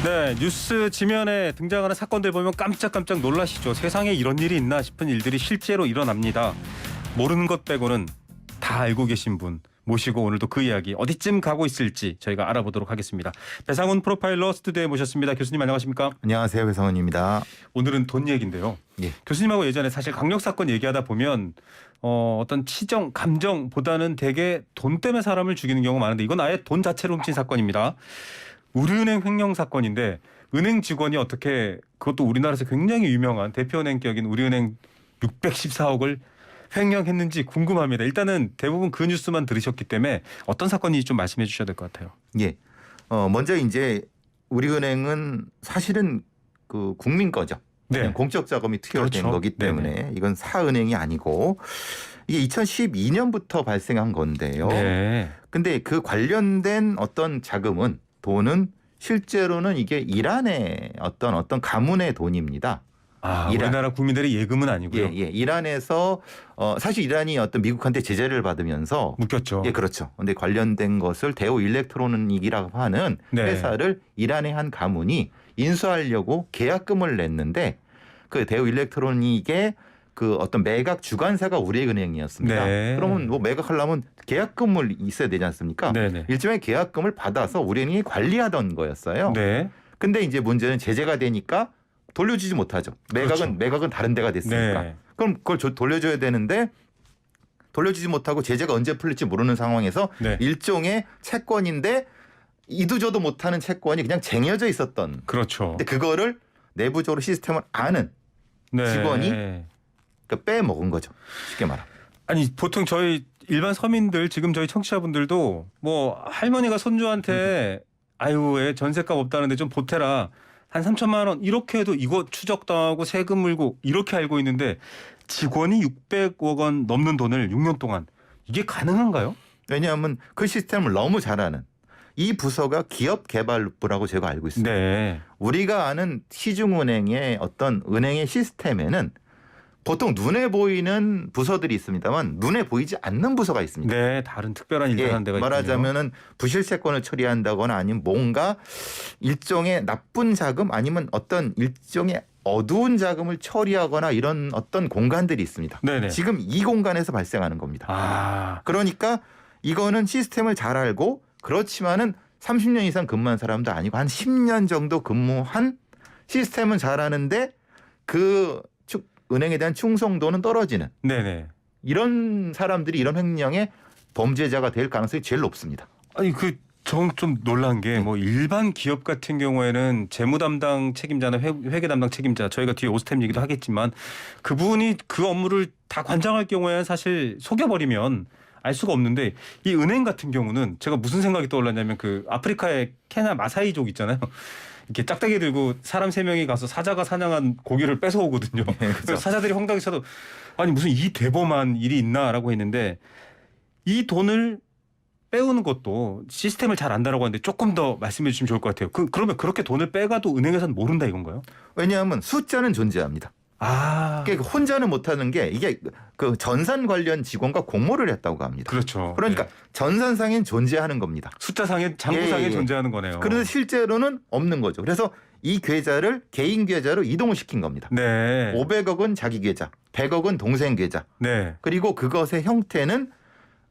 네, 뉴스 지면에 등장하는 사건들 보면 깜짝깜짝 놀라시죠. 세상에 이런 일이 있나 싶은 일들이 실제로 일어납니다. 모르는 것 빼고는 다 알고 계신 분 모시고 오늘도 그 이야기 어디쯤 가고 있을지 저희가 알아보도록 하겠습니다. 배상훈 프로파일러 스튜디오에 모셨습니다. 교수님 안녕하십니까? 안녕하세요. 배상훈입니다. 오늘은 돈 얘기인데요. 예. 교수님하고 예전에 사실 강력사건 얘기하다 보면 어떤 치정, 감정보다는 되게 돈 때문에 사람을 죽이는 경우가 많은데 이건 아예 돈 자체를 훔친 사건입니다. 우리은행 횡령 사건인데 은행 직원이 어떻게 그것도 우리나라에서 굉장히 유명한 대표은행격인 우리은행 614억을 횡령했는지 궁금합니다. 일단은 대부분 그 뉴스만 들으셨기 때문에 어떤 사건인지 좀 말씀해 주셔야 될 것 같아요. 예. 먼저 이제 우리은행은 사실은 그 국민 거죠. 네. 공적 자금이 투여된 그렇죠. 거기 때문에 네네. 이건 사은행이 아니고 이게 2012년부터 발생한 건데요. 네. 근데 그 관련된 어떤 자금은 돈은 실제로는 이게 이란의 어떤 가문의 돈입니다. 아, 이란. 우리나라 국민들의 예금은 아니고요. 예. 이란에서 사실 이란이 어떤 미국한테 제재를 받으면서 묶였죠. 예, 그렇죠. 근데 관련된 것을 대우 일렉트로닉이라고 하는 네. 회사를 이란의 한 가문이 인수하려고 계약금을 냈는데 그 대우 일렉트로닉의 그 어떤 매각 주관사가 우리은행이었습니다. 네. 그러면 뭐 매각하려면 계약금을 있어야 되지 않습니까? 네네. 일종의 계약금을 받아서 우리은행이 관리하던 거였어요. 네. 근데 이제 문제는 제재가 되니까 돌려주지 못하죠. 그렇죠. 매각은 다른 데가 됐으니까. 네. 그럼 그걸 돌려줘야 되는데 돌려주지 못하고 제재가 언제 풀릴지 모르는 상황에서 네. 일종의 채권인데 이도저도 못하는 채권이 그냥 쟁여져 있었던. 그렇죠. 근데 그거를 내부적으로 시스템을 아는 네. 직원이 빼먹은 거죠. 쉽게 말하면. 아니 보통 저희 일반 서민들 지금 저희 청취자분들도 뭐 할머니가 손주한테 아유 애 전셋값 없다는데 좀 보태라 한 3천만 원 이렇게 해도 이거 추적당하고 세금 물고 이렇게 알고 있는데 직원이 600억 원 넘는 돈을 6년 동안 이게 가능한가요? 왜냐하면 그 시스템을 너무 잘 아는 이 부서가 기업개발부라고 제가 알고 있습니다. 네. 우리가 아는 시중은행의 어떤 은행의 시스템에는 보통 눈에 보이는 부서들이 있습니다만 눈에 보이지 않는 부서가 있습니다. 네, 다른 특별한 일을 하는 데가 있군요. 말하자면은 부실세권을 처리한다거나 아니면 뭔가 일종의 나쁜 자금 아니면 어떤 일종의 어두운 자금을 처리하거나 이런 어떤 공간들이 있습니다. 네네. 지금 이 공간에서 발생하는 겁니다. 아, 그러니까 이거는 시스템을 잘 알고 그렇지만은 30년 이상 근무한 사람도 아니고 한 10년 정도 근무한 시스템은 잘 아는데 그 은행에 대한 충성도는 떨어지는 네네. 이런 사람들이 이런 횡령의 범죄자가 될 가능성이 제일 높습니다. 아니 전 좀 놀란 게 뭐 일반 기업 같은 경우에는 재무 담당 책임자나 회계 담당 책임자 저희가 뒤에 오스템 얘기도 하겠지만 그분이 그 업무를 다 관장할 경우에는 사실 속여버리면 알 수가 없는데 이 은행 같은 경우는 제가 무슨 생각이 떠올랐냐면 그 아프리카의 케냐 마사이족 있잖아요. 이렇게 짝대기 들고 사람 3명이 가서 사자가 사냥한 고기를 뺏어오거든요. 그래서 사자들이 황당히 쳐도 아니 무슨 이 대범한 일이 있나라고 했는데 이 돈을 빼오는 것도 시스템을 잘 안다라고 하는데 조금 더 말씀해 주시면 좋을 것 같아요. 그러면 그렇게 돈을 빼가도 은행에서는 모른다 이건가요? 왜냐하면 숫자는 존재합니다. 아, 그러니까 혼자는 못하는 게 이게 그 전산 관련 직원과 공모를 했다고 합니다. 그렇죠. 그러니까 네. 전산상엔 존재하는 겁니다. 숫자상에 장부상에 예. 존재하는 거네요. 그런데 실제로는 없는 거죠. 그래서 이 계좌를 개인 계좌로 이동을 시킨 겁니다. 네. 500억은 자기 계좌, 100억은 동생 계좌. 네. 그리고 그것의 형태는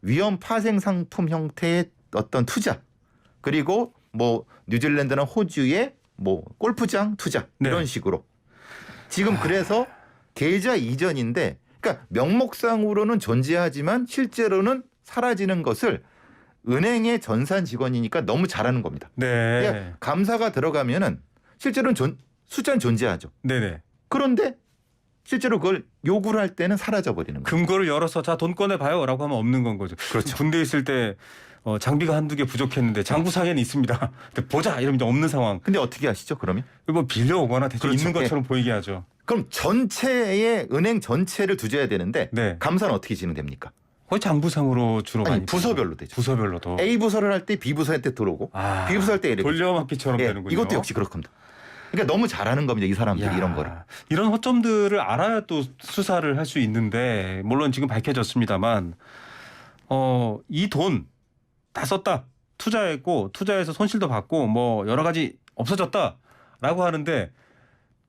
위험 파생 상품 형태의 어떤 투자. 그리고 뭐 뉴질랜드나 호주의 뭐 골프장 투자 이런 네. 식으로. 지금 그래서 계좌 이전인데 그러니까 명목상으로는 존재하지만 실제로는 사라지는 것을 은행의 전산 직원이니까 너무 잘하는 겁니다. 네. 그러니까 감사가 들어가면은 실제로는 숫자는 존재하죠. 네네. 그런데 실제로 그걸 요구를 할 때는 사라져 버리는 거예요. 금고를 열어서 자 돈 꺼내 봐요라고 하면 없는 건 거죠. 그렇죠. 군대에 있을 때 장비가 한두 개 부족했는데 장부상에는 있습니다. 근데 보자 이러면 이제 없는 상황. 근데 어떻게 아시죠? 그러면? 뭐 빌려오거나 대충 그렇죠. 있는 것처럼 보이게 하죠. 그럼 전체의 은행 전체를 두줘야 되는데 네. 감사는 어떻게 진행됩니까? 거의 장부상으로 주로 아니 많이 부서별로 되죠. 부서별로도. A 부서를 할 때 B 부서한테 들어오고 아, B 부서 할 때 이렇게. 돌려막기처럼 예, 되는군요. 이것도 역시 그렇습니다. 그러니까 너무 잘하는 겁니다. 이 사람들이 야, 이런 거를. 이런 허점들을 알아야 또 수사를 할 수 있는데 물론 지금 밝혀졌습니다만 이 돈 다 썼다. 투자했고 투자해서 손실도 받고 뭐 여러 가지 없어졌다라고 하는데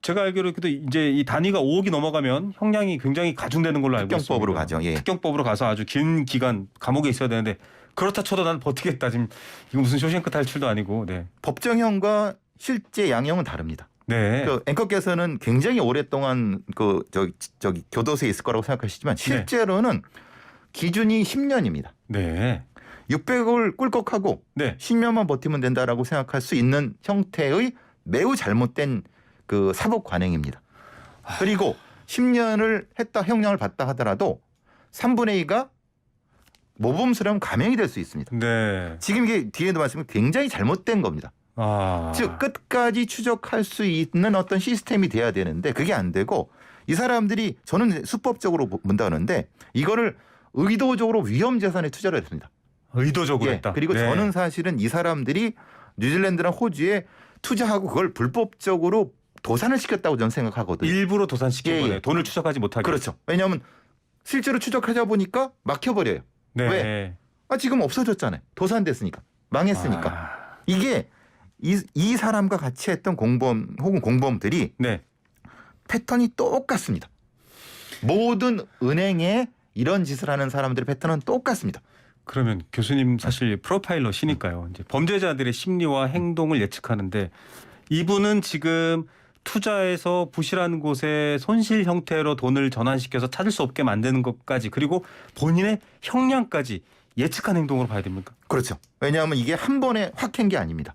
제가 알기로 그래도 이제 이 단위가 5억이 넘어가면 형량이 굉장히 가중되는 걸로 알고 있습니다. 특경법으로 가죠. 예. 특경법으로 가서 아주 긴 기간 감옥에 있어야 되는데 그렇다 쳐도 난 버티겠다. 지금 이거 무슨 쇼생크 탈출도 아니고. 네. 법정형과 실제 양형은 다릅니다. 네. 그 앵커께서는 굉장히 오랫동안 그 저기 교도소에 있을 거라고 생각하시지만 실제로는 기준이 10년입니다. 네. 600억을 꿀꺽하고 네. 10년만 버티면 된다라고 생각할 수 있는 형태의 매우 잘못된 그 사법 관행입니다. 그리고 10년을 했다 형량을 받다 하더라도 3분의 2가 모범수라면 감형이 될 수 있습니다. 네. 지금 이게 뒤에도 말씀은 굉장히 잘못된 겁니다. 아. 즉 끝까지 추적할 수 있는 어떤 시스템이 돼야 되는데 그게 안 되고 이 사람들이 저는 수법적으로 본다는데 이거를 의도적으로 위험 재산에 투자를 했습니다. 의도적으로 예, 했다. 그리고 네. 저는 사실은 이 사람들이 뉴질랜드나 호주에 투자하고 그걸 불법적으로 도산을 시켰다고 저는 생각하거든요. 일부러 도산시킨 예, 예. 거네요. 돈을 추적하지 못하게. 그렇죠. 왜냐하면 실제로 추적하자 보니까 막혀버려요. 네. 왜? 지금 없어졌잖아요. 도산됐으니까. 망했으니까. 아. 이게 이 사람과 같이 했던 공범 혹은 공범들이 네. 패턴이 똑같습니다. 모든 은행에 이런 짓을 하는 사람들의 패턴은 똑같습니다. 그러면 교수님 사실 프로파일러시니까요. 이제 범죄자들의 심리와 행동을 예측하는데 이분은 지금 투자해서 부실한 곳에 손실 형태로 돈을 전환시켜서 찾을 수 없게 만드는 것까지 그리고 본인의 형량까지 예측한 행동으로 봐야 됩니까? 그렇죠. 왜냐하면 이게 한 번에 확 한 게 아닙니다.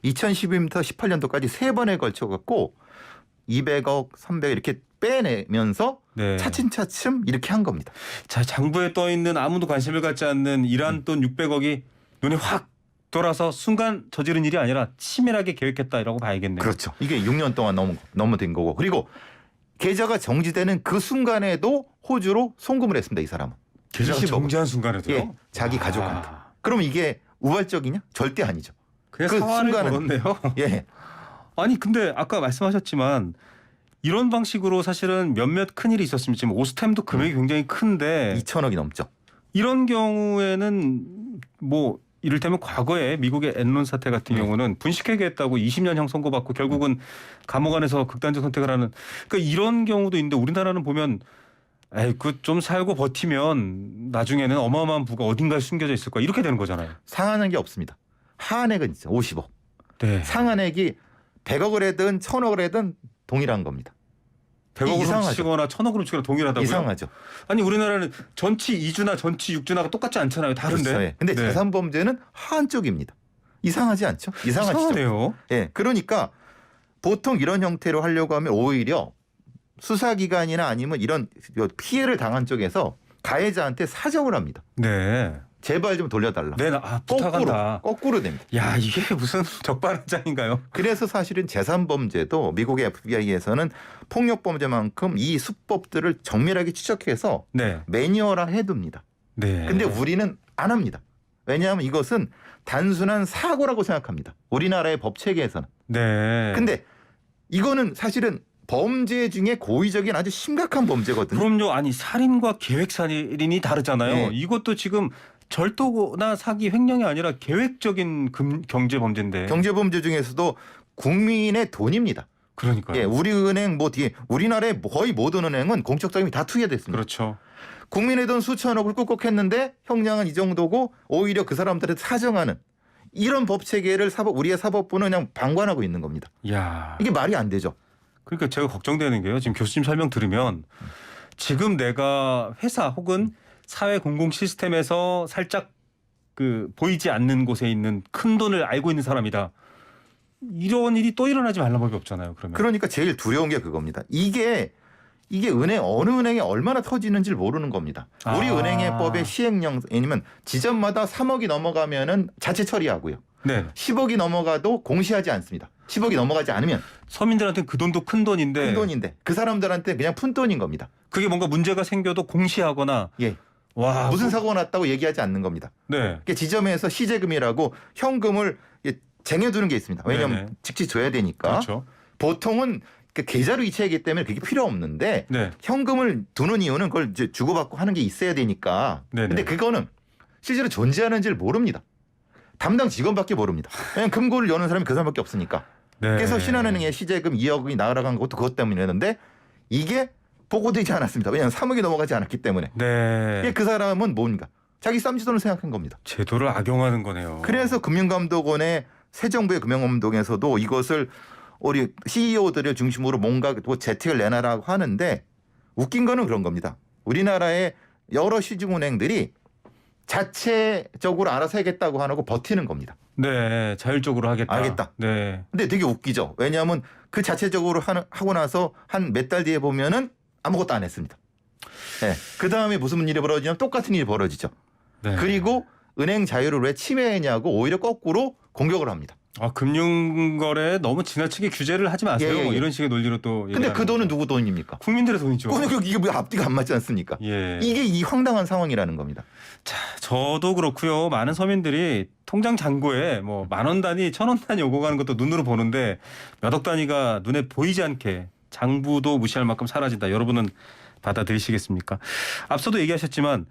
2012년부터 18년도까지 3번에 걸쳐 갖고 200억, 300억 이렇게 빼내면서 네. 차츰차츰 이렇게 한 겁니다. 자, 장부에 떠 있는 아무도 관심을 갖지 않는 이란 돈 600억이 눈에 확 돌아서 순간 저지른 일이 아니라 치밀하게 계획했다라고 봐야겠네요. 그렇죠. 이게 6년 동안 너무 된 거고 그리고 계좌가 정지되는 그 순간에도 호주로 송금을 했습니다. 이 사람은. 계좌가 20억. 정지한 순간에도요? 예, 자기 가족한테. 그럼 이게 우발적이냐? 절대 아니죠. 그냥 그 사활을 순간은- 걸었네요. 예, 아니 근데 아까 말씀하셨지만 이런 방식으로 사실은 몇몇 큰일이 있었으면 지금 오스템도 금액이 굉장히 큰데 2천억이 넘죠. 이런 경우에는 뭐 이를테면 과거에 미국의 엔론 사태 같은 경우는 분식회계 했다고 20년형 선고받고 결국은 감옥 안에서 극단적 선택을 하는 그러니까 이런 경우도 있는데 우리나라는 보면 에이 그 좀 살고 버티면 나중에는 어마어마한 부가 어딘가에 숨겨져 있을 거야 이렇게 되는 거잖아요. 상한액이 없습니다. 하한액은 있죠. 50억. 네. 상한액이 100억을 해든 1000억을 해든 동일한 겁니다. 100억으로 이상하죠. 치거나 1000억으로 치거나 동일하다고요? 이상하죠. 아니 우리나라는 전치 2주나 전치 6주나가 똑같지 않잖아요. 다른데. 그렇죠. 예. 근데 네. 재산범죄는 하한 쪽입니다. 이상하지 않죠? 이상하죠. 이상하네요. 예. 그러니까 보통 이런 형태로 하려고 하면 오히려 수사기관이나 아니면 이런 피해를 당한 쪽에서 가해자한테 사정을 합니다. 네. 제발 좀 돌려달라. 네, 부탁한다. 거꾸로 됩니다. 야 이게 무슨 적반하장인가요? 그래서 사실은 재산범죄도 미국의 FBI에서는 폭력범죄만큼 이 수법들을 정밀하게 추적해서 네. 매뉴얼화 해둡니다. 네. 근데 우리는 안 합니다. 왜냐하면 이것은 단순한 사고라고 생각합니다. 우리나라의 법 체계에서는. 네. 근데 이거는 사실은 범죄 중에 고의적인 아주 심각한 범죄거든요. 그럼요. 아니 살인과 계획 살인이 다르잖아요. 네. 이것도 지금 절도나 사기 횡령이 아니라 계획적인 경제 범죄인데. 경제범죄 중에서도 국민의 돈입니다. 그러니까요. 예, 우리은행 뭐 뒤에 우리나라의 거의 모든 은행은 공적 자금이 다 투여됐습니다. 그렇죠. 국민의 돈 수천억을 꿀꺽했는데 형량은 이 정도고 오히려 그 사람들을 사정하는 이런 법 체계를 우리의 사법부는 그냥 방관하고 있는 겁니다. 야. 이게 말이 안 되죠. 그러니까 제가 걱정되는 게요. 지금 교수님 설명 들으면 지금 내가 회사 혹은 사회 공공 시스템에서 살짝 그 보이지 않는 곳에 있는 큰 돈을 알고 있는 사람이다. 이런 일이 또 일어나지 말란 법이 없잖아요. 그러면. 그러니까 제일 두려운 게 그겁니다. 이게 어느 은행에 얼마나 터지는지를 모르는 겁니다. 우리 아. 은행의 법의 시행령이면 지점마다 3억이 넘어가면은 자체 처리하고요. 네. 10억이 넘어가도 공시하지 않습니다. 10억이 넘어가지 않으면 서민들한테는 그 돈도 큰 돈인데 큰 돈인데 그 사람들한테 그냥 푼돈인 겁니다. 그게 뭔가 문제가 생겨도 공시하거나 예. 와 무슨 사고가 났다고 얘기하지 않는 겁니다. 네. 그러니까 지점에서 시제금이라고 현금을 쟁여두는 게 있습니다. 왜냐하면 네네. 즉시 줘야 되니까. 그렇죠. 보통은 그 계좌로 이체하기 때문에 그게 필요 없는데 네. 현금을 두는 이유는 그걸 이제 주고받고 하는 게 있어야 되니까. 네네. 근데 그거는 실제로 존재하는지를 모릅니다. 담당 직원밖에 모릅니다. 왜냐하면 금고를 여는 사람이 그 사람밖에 없으니까. 네. 그래서 신한은행에 시재금 2억이 날아간 것도 그것 때문이었는데 이게 보고되지 않았습니다. 왜냐하면 3억이 넘어가지 않았기 때문에. 네. 그 사람은 뭔가 자기 쌈짓돈을 생각한 겁니다. 제도를 악용하는 거네요. 그래서 금융감독원의 새 정부의 금융감독에서도 이것을 우리 CEO들을 중심으로 뭔가 뭐 재택을 내놔라고 하는데 웃긴 거는 그런 겁니다. 우리나라의 여러 시중은행들이 자체적으로 알아서 하겠다고 하고 버티는 겁니다. 네, 자율적으로 하겠다. 알겠다. 네. 근데 되게 웃기죠. 왜냐하면 그 자체적으로 하고 나서 한 몇 달 뒤에 보면은 아무것도 안 했습니다. 네. 그 다음에 무슨 일이 벌어지냐면 똑같은 일이 벌어지죠. 네. 그리고 은행 자유를 왜 침해했냐고 오히려 거꾸로 공격을 합니다. 금융거래 너무 지나치게 규제를 하지 마세요. 예, 예, 예. 뭐 이런 식의 논리로 또. 근데 얘기하는 그 돈은 거죠. 누구 돈입니까? 국민들의 돈이죠. 이게 왜 앞뒤가 안 맞지 않습니까? 예. 이게 이 황당한 상황이라는 겁니다. 자, 저도 그렇고요. 많은 서민들이 통장 잔고에 뭐 10,000원 단위, 1,000원 단위 오고 가는 것도 눈으로 보는데 몇 억 단위가 눈에 보이지 않게 장부도 무시할 만큼 사라진다. 여러분은 받아들이시겠습니까? 앞서도 얘기하셨지만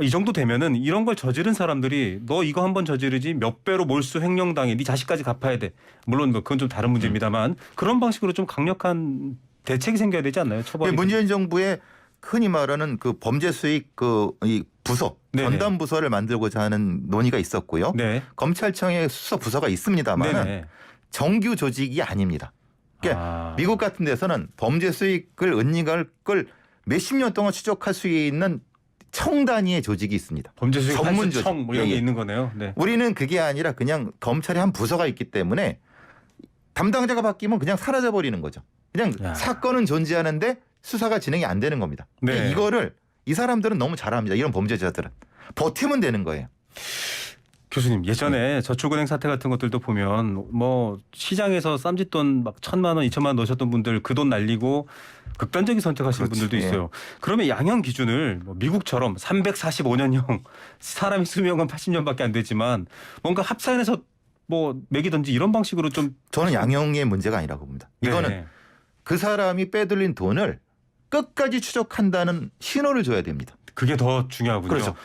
이 정도 되면은 이런 걸 저지른 사람들이 너 이거 한번 저지르지 몇 배로 몰수 횡령당해. 네 자식까지 갚아야 돼. 물론 뭐 그건 좀 다른 문제입니다만 그런 방식으로 좀 강력한 대책이 생겨야 되지 않나요? 처벌이. 문재인 정부의 흔히 말하는 그 범죄 수익 이 부서 네네. 전담 부서를 만들고자 하는 논의가 있었고요. 네. 검찰청에 수사 부서가 있습니다만 네네. 정규 조직이 아닙니다. 그러니까 미국 같은 데서는 범죄 수익을 은닉할 걸 몇십 년 동안 추적할 수 있는 청 단위의 조직이 있습니다. 범죄 수익 전문 청 뭐 이런 예, 게 예. 있는 거네요. 네. 우리는 그게 아니라 그냥 검찰의 한 부서가 있기 때문에 담당자가 바뀌면 그냥 사라져 버리는 거죠. 그냥 야. 사건은 존재하는데 수사가 진행이 안 되는 겁니다. 네. 이거를 이 사람들은 너무 잘합니다. 이런 범죄자들은 버티면 되는 거예요. 교수님 예전에 저축은행 사태 같은 것들도 보면 뭐 시장에서 쌈짓돈 막 1,000만 원, 2,000만 원 넣으셨던 분들 그 돈 날리고 극단적인 선택하시는 그렇지. 분들도 있어요. 그러면 양형 기준을 뭐 미국처럼 345년형 사람의 수명은 80년밖에 안 되지만 뭔가 합산해서 뭐 매기든지 이런 방식으로 좀 저는 양형의 문제가 아니라고 봅니다. 이거는 네. 그 사람이 빼돌린 돈을 끝까지 추적한다는 신호를 줘야 됩니다. 그게 더 중요하군요. 그렇죠.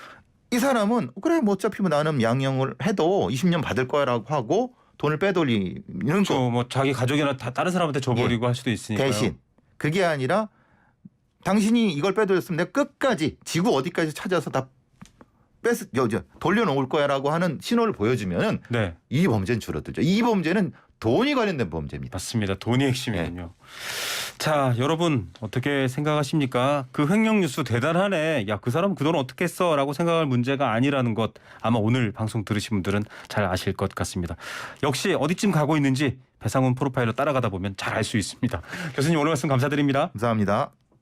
이 사람은 그래 뭐 어차피 뭐 나는 양형을 해도 20년 받을 거라고 하고 돈을 빼돌리는 그렇죠. 거 뭐 자기 가족이나 다 다른 사람한테 줘버리고 할 수도 있으니까요. 대신 그게 아니라 당신이 이걸 빼돌렸으면 내가 끝까지 지구 어디까지 찾아서 다 돌려놓을 거야라고 하는 신호를 보여주면은 네, 이 범죄는 줄어들죠. 이 범죄는 돈이 관련된 범죄입니다. 맞습니다. 돈이 핵심이군요. 자, 여러분 어떻게 생각하십니까? 그 횡령 뉴스 대단하네. 야, 그 사람 그 돈 어떻게 했어? 라고 생각할 문제가 아니라는 것 아마 오늘 방송 들으신 분들은 잘 아실 것 같습니다. 역시 어디쯤 가고 있는지 배상훈 프로파일러 따라가다 보면 잘 알 수 있습니다. 교수님 오늘 말씀 감사드립니다. 감사합니다.